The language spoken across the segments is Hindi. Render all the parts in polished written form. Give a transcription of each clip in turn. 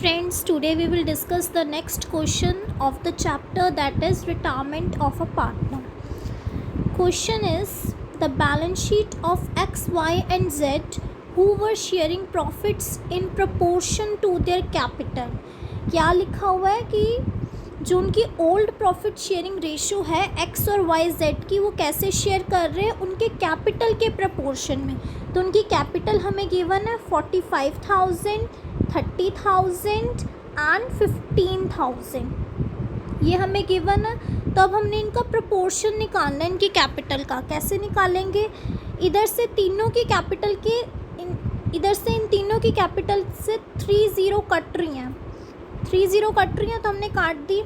Friends, today we will discuss the next question of the chapter, that is retirement of a partner. Question is, the balance sheet of X, Y and Z who were sharing profits in proportion to their capital. क्या लिखा हुआ है कि जो उनकी ओल्ड प्रॉफिट शेयरिंग रेशो है एक्स और वाई जेड की, वो कैसे शेयर कर रहे हैं उनके कैपिटल के प्रपोर्शन में. तो उनकी कैपिटल हमें गिवन है 45,000, 30,000 एंड 15,000. ये हमें गिवन है. तो अब हमने इनका प्रपोर्शन निकालना है इनकी कैपिटल का. कैसे निकालेंगे? इधर से तीनों की कैपिटल के इधर से इन तीनों की कैपिटल से 30 कट रही हैं. 30 कट रही हैं तो हमने काट दी.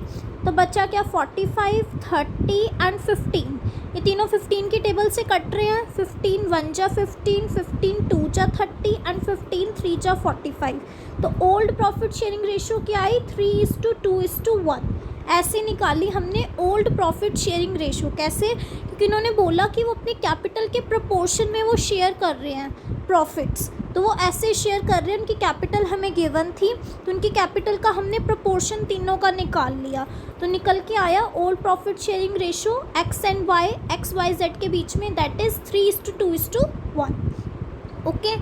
तो बचा क्या? 45, 30 एंड 15. ये तीनों 15 की टेबल से कट रहे हैं. 15 1 जा 15, 15 2 जा 30 एंड 15 3 जा 45. तो ओल्ड प्रॉफिट शेयरिंग रेशियो क्या आई? 3:2:1. ऐसे निकाली हमने ओल्ड प्रॉफिट शेयरिंग रेशियो. कैसे? क्योंकि इन्होंने बोला कि वो अपने कैपिटल के प्रपोर्शन में वो शेयर कर रहे हैं प्रॉफिट्स. तो वो ऐसे शेयर कर रहे हैं. उनकी कैपिटल हमें गिवन थी तो उनकी कैपिटल का हमने प्रपोर्शन तीनों का निकाल लिया. तो निकल के आया old profit sharing ratio X and Y, X Y Z के बीच में, दैट इज़ 3:2:1. ओके.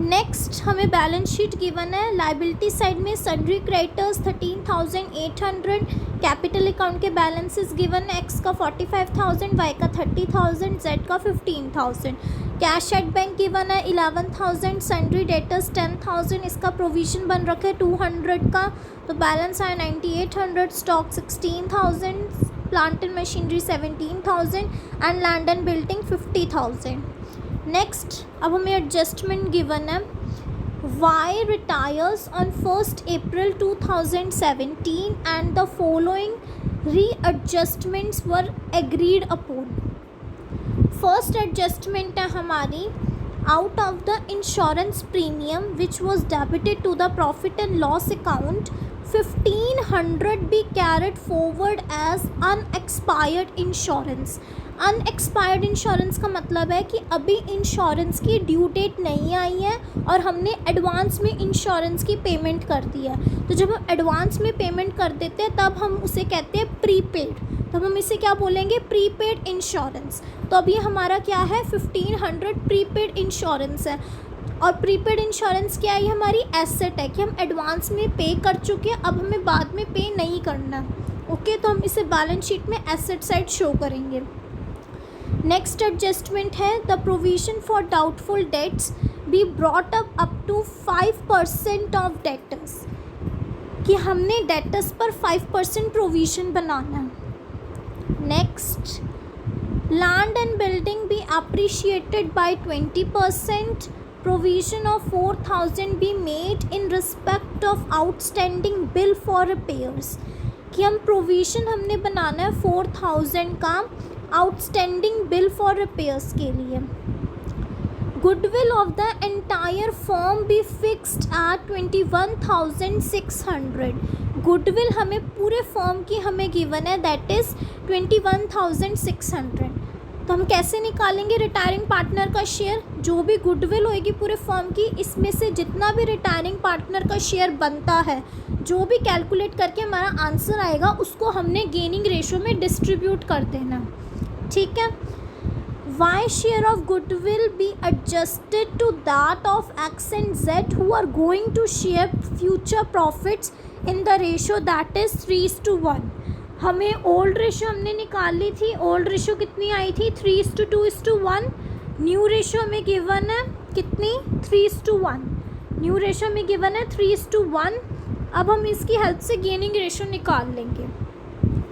नेक्स्ट हमें बैलेंस शीट गिवन है. लाइबिलिटी साइड में सन्ड्री क्रेडिटर्स 13,800, कैपिटल अकाउंट के बैलेंसेस गिवन है. एक्स का 45,000, वाई का 30,000, जेड का 15,000. कैश एट बैंक गिवन है 11,000, सन्ड्री डेटर्स 10,000, इसका प्रोविजन बन रखा है 200 का. तो बैलेंस आया 9,800. Stock 16,000, plant and machinery 17,000 and land and building 50,000. Next अब हमें एडजस्टमेंट गिवन है. Y retires on 1st April 2017 and the following readjustments were agreed upon. First adjustment है हमारी, out of the insurance premium which was debited to the profit and loss account 1,500 be carried forward as unexpired insurance. Unexpired insurance का मतलब है कि अभी इंश्योरेंस की ड्यू डेट नहीं आई है और हमने एडवांस में इंश्योरेंस की पेमेंट कर दी है. तो जब हम एडवांस में पेमेंट कर देते हैं तब हम उसे कहते हैं प्रीपेड. तब हम इसे क्या बोलेंगे? Prepaid insurance. तो अब ये हमारा क्या है? 1,500 प्रीपेड इंश्योरेंस है. और प्रीपेड इंश्योरेंस क्या है? ये हमारी एसेट है कि हम एडवांस में पे कर चुके हैं, अब हमें बाद में पे नहीं करना. ओके. तो हम इसे बैलेंस शीट में एसेट साइड शो करेंगे. नेक्स्ट एडजस्टमेंट है, the provision for doubtful debts be brought up to 5% of debtors. कि हमने डेटर्स पर 5% प्रोविजन बनाना है. Next, land and building be appreciated by 20%. Provision of 4,000 be made in respect of outstanding bill for repairs. कि हम प्रोविजन हमने बनाना है 4,000 का आउटस्टैंडिंग बिल फॉर रिपेयर्स के लिए. Goodwill of the entire firm be fixed at 21,600. Goodwill हमें पूरे फर्म की हमें गिवन है, दैट इज़ 21,600. तो हम कैसे निकालेंगे रिटायरिंग पार्टनर का शेयर? जो भी गुडविल होएगी पूरे फर्म की, इसमें से जितना भी रिटायरिंग पार्टनर का शेयर बनता है, जो भी कैलकुलेट करके हमारा आंसर आएगा उसको हमने गेनिंग रेशियो में डिस्ट्रीब्यूट कर देना. ठीक है. Y share of goodwill be adjusted to that of X and Z who are going to share future profits in the ratio that is 3:1. हमें ओल्ड रेशियो हमने निकाल ली थी. ओल्ड रेशियो कितनी आई थी? 3:2:1. न्यू रेशियो में गिवन है कितनी? 3:1. न्यू रेशियो में गिवन है 3:1. अब हम इसकी हेल्प से गेनिंग रेशियो निकाल लेंगे.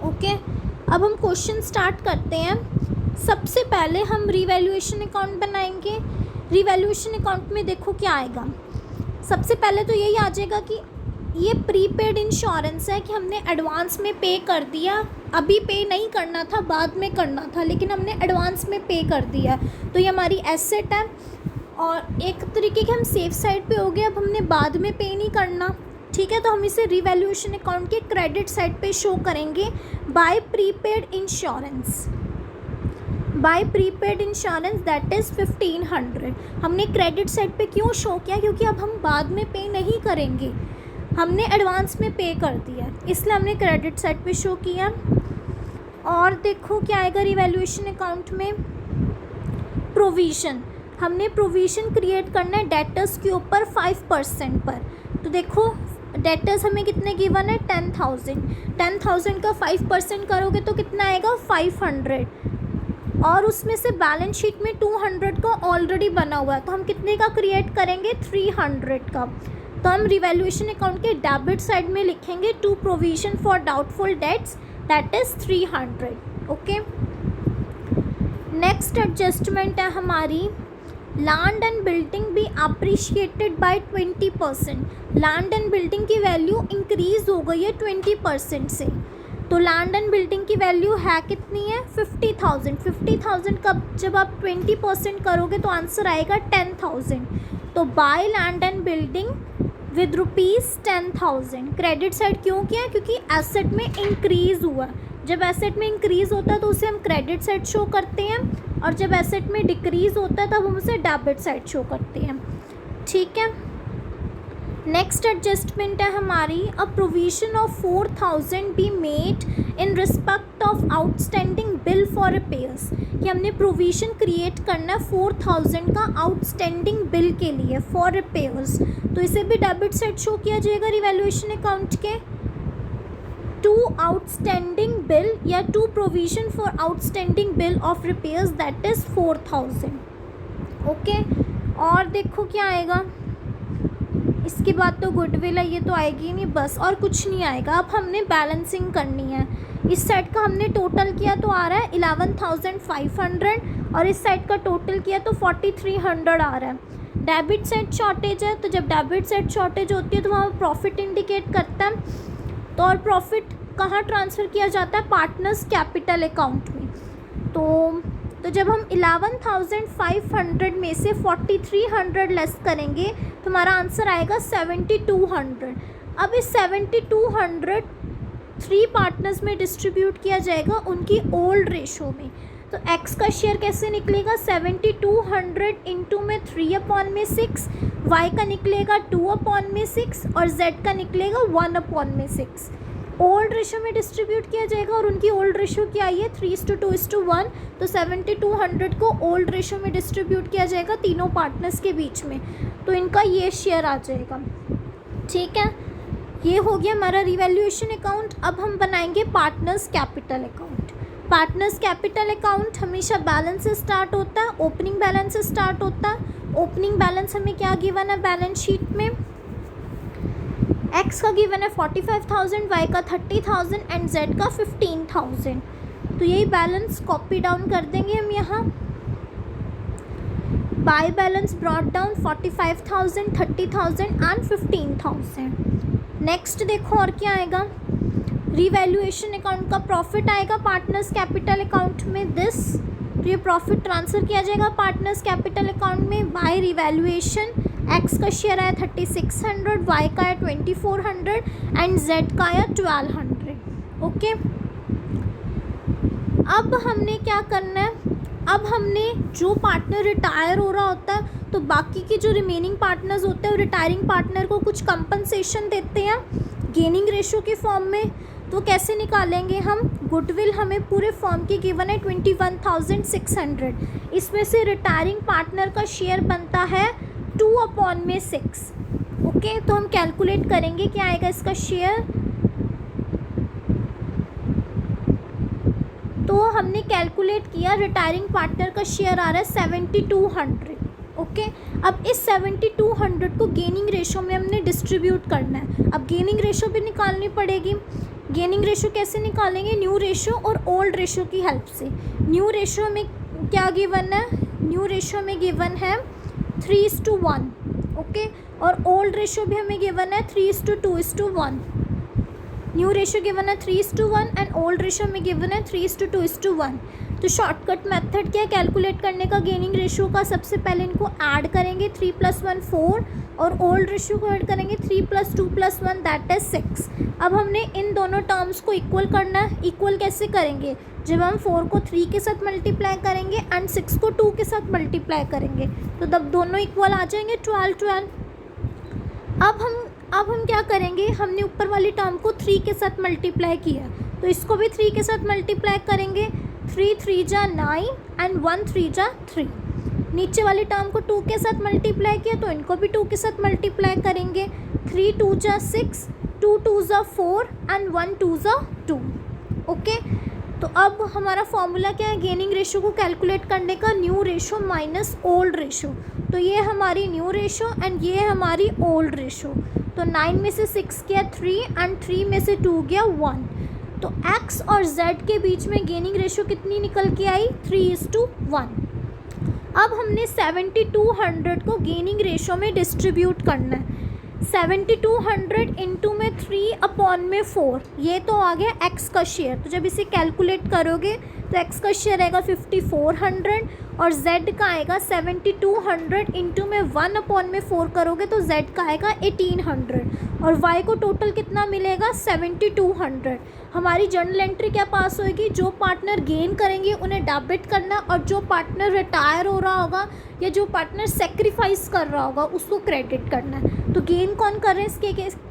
ओके. अब हम क्वेश्चन स्टार्ट करते हैं. सबसे पहले हम रिवैल्यूएशन अकाउंट बनाएंगे. रिवैल्यूएशन अकाउंट में देखो क्या आएगा. सबसे पहले तो यही आ जाएगा कि ये प्रीपेड इंश्योरेंस है कि हमने एडवांस में पे कर दिया. अभी पे नहीं करना था, बाद में करना था, लेकिन हमने एडवांस में पे कर दिया. तो ये हमारी एसेट है और एक तरीके के हम सेफ साइड पे हो गए. अब हमने बाद में पे नहीं करना. ठीक है. तो हम इसे रिवैल्यूएशन अकाउंट के क्रेडिट साइड पे शो करेंगे by prepaid insurance. By prepaid insurance that is 1500। हमने क्रेडिट साइड पे क्यों शो किया, क्योंकि अब हम बाद में पे नहीं करेंगे, हमने एडवांस में पे कर दिया, इसलिए हमने क्रेडिट साइड पे शो किया। और देखो क्या आएगा रिवैल्यूएशन अकाउंट में, प्रोविज़न। हमने प्रोविज़न क्रिएट करना है डेटर्स के ऊपर 5% पर। तो देखो डेटर्स हमें कितने गिवन है, 10,000। 10,000 का 5% करोगे तो कितना आएगा, 500। और उसमें से बैलेंस शीट में 200 का ऑलरेडी बना हुआ है, तो हम कितने का क्रिएट करेंगे, 300 का। तो हम रिवैल्यूएशन अकाउंट के डेबिट साइड में लिखेंगे to provision for doubtful debts that is 300। Okay, next adjustment है हमारी, लैंड एंड बिल्डिंग भी appreciated by 20%। Land and building की वैल्यू इंक्रीज़ हो गई है 20% से। तो लैंड एंड बिल्डिंग की वैल्यू है कितनी है, 50,000। 50,000 का जब आप 20% करोगे तो आंसर आएगा 10,000। तो by land and building with ₹10,000। Credit side क्यों किया, क्योंकि एसेट में इंक्रीज़ हुआ। जब एसेट में इंक्रीज़ होता है तो उसे हम क्रेडिट साइड शो करते हैं, और जब एसेट में डिक्रीज़ होता है तब हम उसे डेबिट साइड शो करते हैं। ठीक है, नेक्स्ट एडजस्टमेंट है हमारी, अ provision of 4,000 be made in respect of outstanding bill for repairs. कि हमने प्रोविज़न क्रिएट करना है 4,000 का आउटस्टैंडिंग बिल के लिए फॉर रिपेयर्स, तो इसे भी डेबिट साइड शो किया जाएगा रिवैल्यूएशन अकाउंट के। टू आउटस्टैंडिंग बिल या to provision for outstanding bill of repairs that is 4,000। Okay, और देखो क्या आएगा, इसके बाद तो गुडविल है, ये तो आएगी नहीं, बस और कुछ नहीं आएगा। अब हमने बैलेंसिंग करनी है। इस साइड का हमने टोटल किया तो आ रहा है 11,500, और इस साइड का टोटल किया तो 4,300 आ रहा है। डेबिट साइड शॉर्टेज है, तो जब डेबिट साइड शॉर्टेज होती है तो वहाँ प्रॉफिट इंडिकेट करता है। तो और प्रॉफिट कहाँ ट्रांसफ़र किया जाता है, पार्टनर्स कैपिटल अकाउंट में। तो जब हम 11,500 में से 4,300 लेस करेंगे तो हमारा आंसर आएगा 7,200। अब इस 7,200 3 पार्टनर्स में डिस्ट्रीब्यूट किया जाएगा उनकी ओल्ड रेशो में। तो एक्स का शेयर कैसे निकलेगा, 7,200 इंटू में 3/6, वाई का निकलेगा 2/6 और जेड का निकलेगा 1/6। ओल्ड रेशो में डिस्ट्रीब्यूट किया जाएगा और उनकी ओल्ड रेशो क्या आई है, 3:2:1। तो 7,200 को ओल्ड रेशो में डिस्ट्रीब्यूट किया जाएगा तीनों पार्टनर्स के बीच में, तो इनका ये शेयर आ जाएगा। ठीक है, ये हो गया हमारा रिवैल्यूएशन अकाउंट। अब हम बनाएंगे partners capital account. Partners capital account हमेशा बैलेंस से स्टार्ट होता है, ओपनिंग बैलेंस से स्टार्ट होता है। ओपनिंग बैलेंस हमें क्या गिवन है बैलेंस शीट में, एक्स का गिवन है 45,000, वाई का 30,000 एंड जेड का 15,000। तो यही बैलेंस कॉपी डाउन कर देंगे हम यहाँ। By balance brought down 45,000, 30,000 and 15,000। Next देखो और क्या आएगा, रिवैल्यूएशन अकाउंट का प्रॉफिट आएगा पार्टनर्स कैपिटल अकाउंट में दिस। तो ये प्रॉफिट ट्रांसफ़र किया जाएगा पार्टनर्स कैपिटल अकाउंट में बाय रिवैल्यूएशन। एक्स का शेयर आया 3,600, वाई का आया 2,400 एंड जेड का आया 1,200। ओके, अब हमने क्या करना है, अब हमने जो पार्टनर रिटायर हो रहा होता है तो बाकी के जो रिमेनिंग पार्टनर्स होते हैं वो रिटायरिंग पार्टनर को कुछ कंपनसेशन देते हैं गेनिंग रेशो के फॉर्म में। तो कैसे निकालेंगे हम, गुडविल हमें पूरे फॉर्म की गिवन है 21,600। इसमें से रिटायरिंग पार्टनर का शेयर बनता है 2/6। ओके, तो हम कैलकुलेट करेंगे क्या आएगा इसका शेयर। तो हमने कैलकुलेट किया, रिटायरिंग पार्टनर का शेयर आ रहा है 7,200। ओके, अब इस 7,200 को गेनिंग रेशो में हमने डिस्ट्रीब्यूट करना है। अब गेनिंग रेशो भी निकालनी पड़ेगी। गेनिंग रेशो कैसे निकालेंगे, न्यू रेशो और ओल्ड रेशो की हेल्प से। न्यू रेशो में क्या गिवन है, न्यू रेशो में गिवन है 3:1। ओके, और ओल्ड रेशो भी हमें गिवन है 3:2:1। न्यू रेशो गिवन है 3:1 एंड ओल्ड रेशो में गिवन है 3:2:1। तो शॉर्टकट मेथड क्या है कैलकुलेट करने का गेनिंग रेशियो का? सबसे पहले इनको ऐड करेंगे, 3 + 1 4, और ओल्ड रेशियो को ऐड करेंगे 3 + 2 + 1 दैट इज 6। अब हमने इन दोनों टर्म्स को इक्वल करना है। इक्वल कैसे करेंगे? जब हम 4 को 3 के साथ मल्टीप्लाई करेंगे एंड 6 को 2 के साथ मल्टीप्लाई करेंगे तो तब दोनों इक्वल आ जाएंगे, 12 12। अब हम क्या करेंगे? हमने ऊपर वाली टर्म को 3 के साथ मल्टीप्लाई किया तो इसको भी 3 के साथ मल्टीप्लाई करेंगे, 3 3 जा 9 एंड 1 3 जा 3। नीचे वाली टर्म को 2 के साथ मल्टीप्लाई किया तो इनको भी 2 के साथ मल्टीप्लाई करेंगे, 3 2 जा 6, 2 2 जा 4 एंड 1 2 जा 2। ओके, तो अब हमारा फॉर्मूला क्या है गेनिंग रेशियो को कैलकुलेट करने का? New ratio minus old ratio. तो ये हमारी न्यू रेशियो एंड ये हमारी ओल्ड रेशियो। तो 9 में से 6 गया 3 एंड 3 में से 2 गया 1। तो x और z के बीच में गेनिंग रेशियो कितनी निकल के आई? 3:1। अब हमने 7200 को गेनिंग रेशियो में डिस्ट्रीब्यूट करना है। 7200 इंटू में 3/4, ये तो आ गया x का शेयर। तो जब इसे कैलकुलेट करोगे तो x का शेयर आएगा 5400 और z का आएगा 7200 इंटू में 1/4 करोगे तो z का आएगा 1800 और y को टोटल कितना मिलेगा? 7200। हमारी जर्नल एंट्री क्या पास होएगी? जो पार्टनर गेन करेंगे उन्हें डेबिट करना और जो पार्टनर रिटायर हो रहा होगा या जो पार्टनर सेक्रीफाइस कर रहा होगा उसको क्रेडिट करना है। तो गेन कौन कर रहे हैं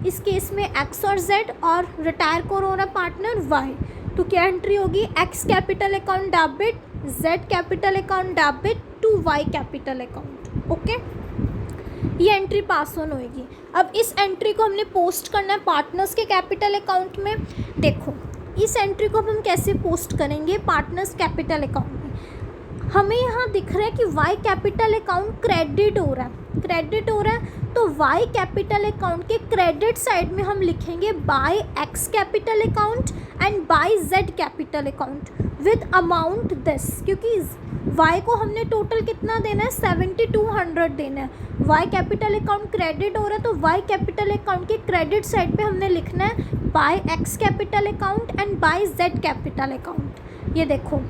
इस केस में? x और z, और रिटायर कौन हो रहा है? Partner y। तो क्या एंट्री होगी? x capital account debit, z capital account debit to y capital account. Okay, ये एंट्री पास ऑन होएगी। अब इस एंट्री को हमने पोस्ट करना है पार्टनर्स के कैपिटल अकाउंट में। देखो इस एंट्री को हम कैसे पोस्ट करेंगे पार्टनर्स कैपिटल अकाउंट में? हमें यहाँ दिख रहा है कि y कैपिटल अकाउंट क्रेडिट हो रहा है, तो y कैपिटल अकाउंट के क्रेडिट साइड में हम लिखेंगे by x capital account and by z capital account with amount this, क्योंकि y को हमने टोटल कितना देना है? 7200 देना है। y कैपिटल अकाउंट क्रेडिट हो रहा है तो y कैपिटल अकाउंट के क्रेडिट साइड पे हमने लिखना है by x capital account and by z capital account. ये देखो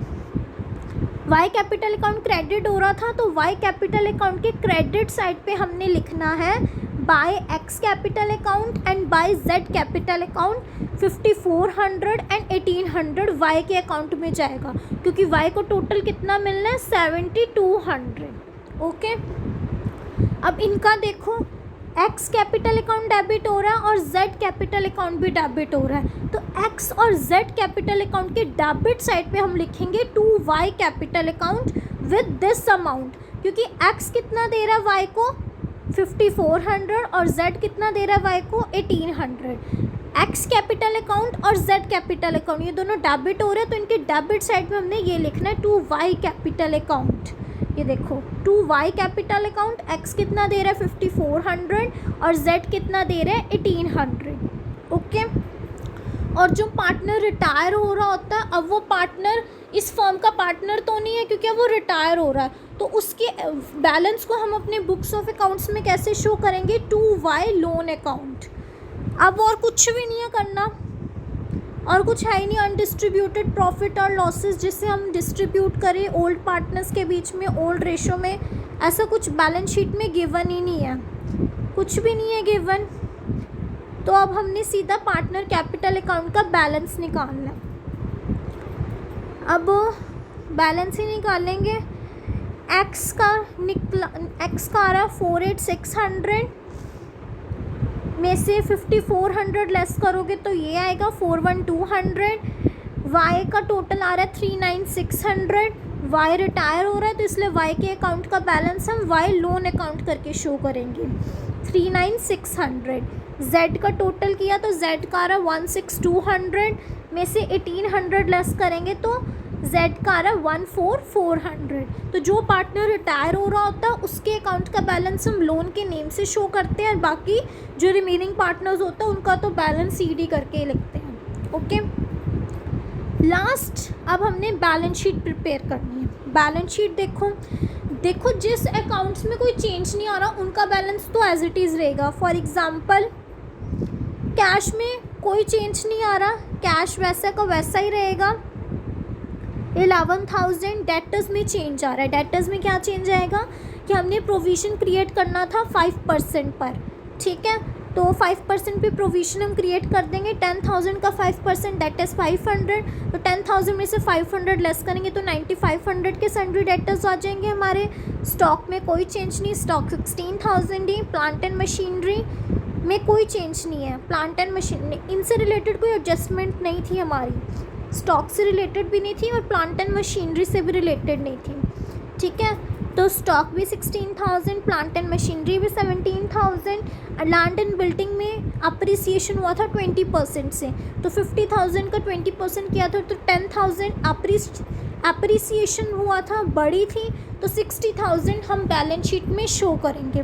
y कैपिटल अकाउंट क्रेडिट हो रहा था तो y कैपिटल अकाउंट के क्रेडिट साइड पे हमने लिखना है by x capital account and by z capital account. 5400 and 1800 y के अकाउंट में जाएगा क्योंकि y को टोटल कितना मिलना है? 7200। ओके, अब इनका देखो x कैपिटल अकाउंट डेबिट हो रहा है और z कैपिटल अकाउंट भी डेबिट हो रहा है तो x और z कैपिटल अकाउंट के डेबिट साइड पे हम लिखेंगे to y capital account with this amount, क्योंकि x कितना दे रहा है y को? 5400 और z कितना दे रहा है y को? 1800। x कैपिटल अकाउंट और z कैपिटल अकाउंट ये दोनों डेबिट हो रहे हैं तो इनके डेबिट साइड में हमने ये लिखना है टू y कैपिटल अकाउंट। ये देखो to y capital account x कितना दे रहा है? 5400 और z कितना दे रहा है? 1800। ओके, और जो पार्टनर रिटायर हो रहा होता है, अब वो पार्टनर इस फर्म का पार्टनर तो नहीं है क्योंकि अब वो रिटायर हो रहा है, तो उसके बैलेंस को हम अपने बुक्स ऑफ अकाउंट्स में कैसे शो करेंगे? To y loan account. अब और कुछ भी नहीं है करना, और कुछ है ही नहीं अनडिस्ट्रीब्यूटेड प्रॉफिट और लॉसेस जिससे हम डिस्ट्रीब्यूट करें ओल्ड पार्टनर्स के बीच में ओल्ड रेशो में। ऐसा कुछ बैलेंस शीट में गिवन ही नहीं है, कुछ भी नहीं है गिवन। तो अब हमने सीधा पार्टनर कैपिटल अकाउंट का बैलेंस निकालना है। अब बैलेंस ही निकालेंगे। एक्स का आ रहा 48,600 में से 5400 लेस करोगे तो ये आएगा 41,200। वाई का टोटल आ रहा है 39,600। वाई रिटायर हो रहा है तो इसलिए वाई के अकाउंट का बैलेंस हम वाई लोन अकाउंट करके शो करेंगे 39,600। जेड का टोटल किया तो जेड का आ रहा 16,200 में से 1,800 लेस करेंगे तो जेड का आ रहा 14,400। तो जो पार्टनर रिटायर हो रहा होता है उसके अकाउंट का बैलेंस हम लोन के नेम से शो करते हैं और बाकी जो रिमेनिंग पार्टनर्स होता है उनका तो बैलेंस सीडी करके लिखते हैं। ओके, लास्ट अब हमने बैलेंस शीट प्रिपेयर करनी है। बैलेंस शीट देखो जिस अकाउंट्स में कोई चेंज नहीं आ रहा उनका बैलेंस तो एज इट इज़ रहेगा। फॉर एग्जांपल कैश में कोई चेंज नहीं आ रहा, कैश वैसा का वैसा ही रहेगा। 11,000 डेटर्स में चेंज आ रहा है। डेटर्स में क्या चेंज आएगा कि हमने प्रोविज़न क्रिएट करना था 5% पर, ठीक है, तो 5% पे प्रोविज़न हम क्रिएट कर देंगे। 10,000 का 5% दैट इज़ 500, तो 10,000 में से 500 लेस करेंगे तो 9,500 के सन्ड्री डेटर्स आ जाएंगे हमारे। स्टॉक में कोई चेंज नहीं, stock 16,000 he. Plant and machinery में कोई चेंज नहीं है, प्लांट एंड मशीनरी इनसे रिलेटेड कोई एडजस्टमेंट नहीं थी हमारी, स्टॉक से रिलेटेड भी नहीं थी और प्लांट एंड मशीनरी से भी रिलेटेड नहीं थी, ठीक है। तो स्टॉक भी 16,000, प्लांट एंड मशीनरी भी 17,000। लैंड एंड बिल्डिंग में अप्रिसिएशन हुआ था 20% से, तो 50,000 का 20% किया था तो 10,000 अप्रिसिएशन हुआ था, बड़ी थी, तो 60,000 हम बैलेंस शीट में शो करेंगे,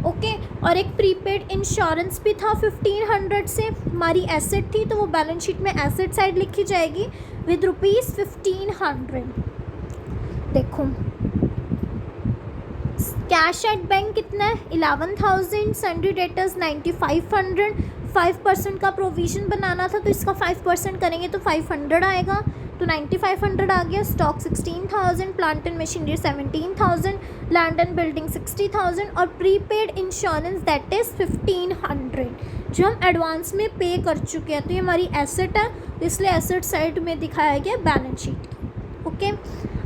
ओके। और एक प्रीपेड इंश्योरेंस भी था 1,500 से, हमारी एसेट थी, तो वो बैलेंस शीट में एसेट साइड लिखी जाएगी विद ₹1,500। देखो कैश एट बैंक कितना है 11,000, सन्ड्री डेटर्स 9,500, 5% का प्रोविज़न बनाना था तो इसका 5% करेंगे तो 500 आएगा, तो 9,500 आ गया। Stock 16,000, plant and machinery 17,000, land and building 60,000 और प्रीपेड इंश्योरेंस दैट इज़ 1,500 जो हम एडवांस में पे कर चुके हैं। तो ये हमारी एसेट है, तो इसलिए एसेट साइड में दिखाया गया बैलेंस शीट, ओके।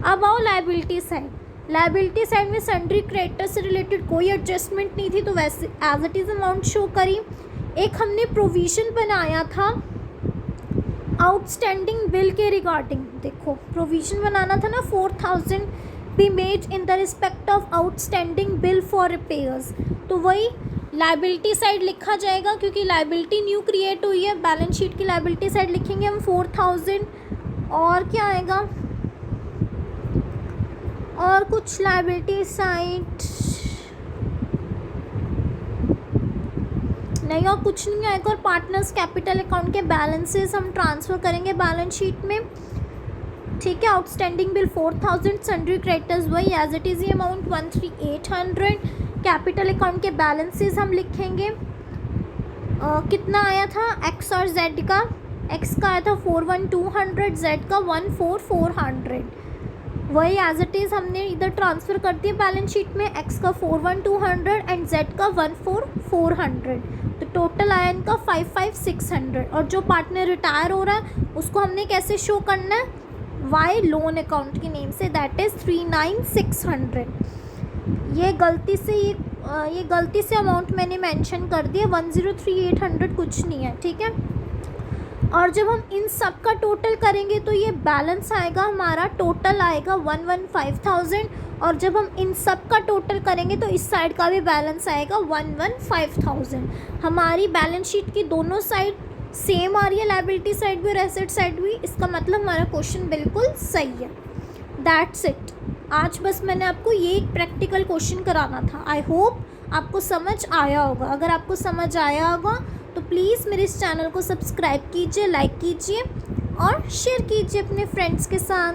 अब आओ लायबिलिटी साइड। लायबिलिटी साइड में सन्ड्री क्रेडिटर से रिलेटेड कोई एडजस्टमेंट नहीं थी, तो वैसे as it is amount show करी। एक हमने प्रोविज़न बनाया था आउटस्टैंडिंग बिल के रिगार्डिंग, देखो प्रोविज़न बनाना था ना 4,000 be made in the respect of outstanding bill for repairs, तो वही लायबिलिटी साइड लिखा जाएगा क्योंकि लायबिलिटी न्यू क्रिएट हुई है। बैलेंस शीट की लायबिलिटी साइड लिखेंगे हम 4,000 और क्या आएगा और कुछ लायबिलिटी साइड नहीं और कुछ नहीं आएगा। और पार्टनर्स कैपिटल अकाउंट के बैलेंसेस हम ट्रांसफ़र करेंगे बैलेंस शीट में, ठीक है। आउटस्टैंडिंग बिल 4,000, सन्ड्री क्रेडिटर्स वही एज इट इज़, ये अमाउंट 13,800। कैपिटल अकाउंट के बैलेंसेस हम लिखेंगे कितना आया था एक्स और जेड का, एक्स का आया था 41,200, जेड का 14,400, वही एज इट इज़ हमने इधर ट्रांसफ़र कर दिया बैलेंस शीट में। एक्स का 41,200 एंड जेड का 14,400, तो टोटल आया इनका 55,600। और जो पार्टनर रिटायर हो रहा है उसको हमने कैसे शो करना है, वाई लोन अकाउंट के नेम से, दैट इज़ 39,600। ये गलती से अमाउंट मैंने मेंशन कर दिया, 10,3800 कुछ नहीं है, ठीक है। और जब हम इन सब का टोटल करेंगे तो ये बैलेंस आएगा हमारा, टोटल आएगा 115,000। और जब हम इन सब का टोटल करेंगे तो इस साइड का भी बैलेंस आएगा 115,000। हमारी बैलेंस शीट की दोनों साइड सेम आ रही है, लायबिलिटी साइड भी और एसेट साइड भी, इसका मतलब हमारा क्वेश्चन बिल्कुल सही है। That's it. आज बस मैंने आपको ये एक प्रैक्टिकल क्वेश्चन कराना था। आई होप आपको समझ आया होगा। अगर आपको समझ आया होगा तो प्लीज़ मेरे इस चैनल को सब्सक्राइब कीजिए, लाइक कीजिए और शेयर कीजिए अपने फ्रेंड्स के साथ।